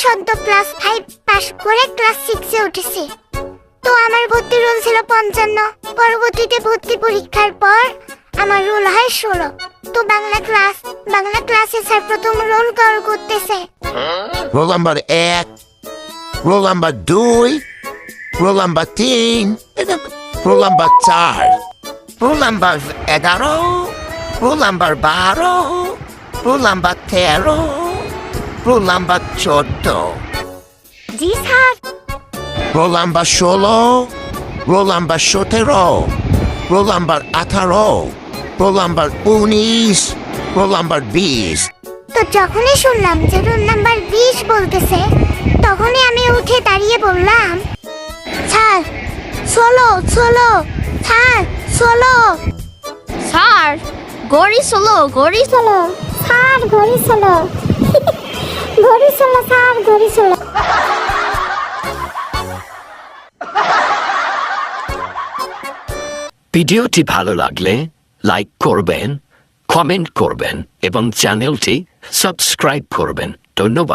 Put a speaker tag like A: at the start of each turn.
A: সদ্য ক্লাস 5 পাশ করে ক্লাস 6-এ উঠেছি। তো আমার ভর্তি রোল ছিল 55। পরবর্তীতে ভর্তি পরীক্ষার পর আমার রোল হয় 16। তো বাংলা ক্লাসে স্যার প্রথম রোল কল করতেছে।
B: Roll number 1, roll number 2, roll number 3, roll number 4, roll number 11, roll number 12, roll number 13, roll number 14,
A: জি sir.
B: Roll number 16, roll number 17, roll number 18, roll number 19, roll number 20।
A: তো যখনই শুনলাম যে রোল নাম্বার 20 বলতেছে, তখনই আমি উঠে দাঁড়িয়ে বললাম, স্যার 16 স্যার 16।
C: স্যার গড়ি চলো
A: স্যার ঘড়ি 16 ঘড়ি 16 স্যার ঘড়ি 16।
D: ভিডিওটি ভালো লাগলে লাইক করবেন, কমেন্ট করবেন এবং চ্যানেলটি সাবস্ক্রাইব করবেন। ধন্যবাদ।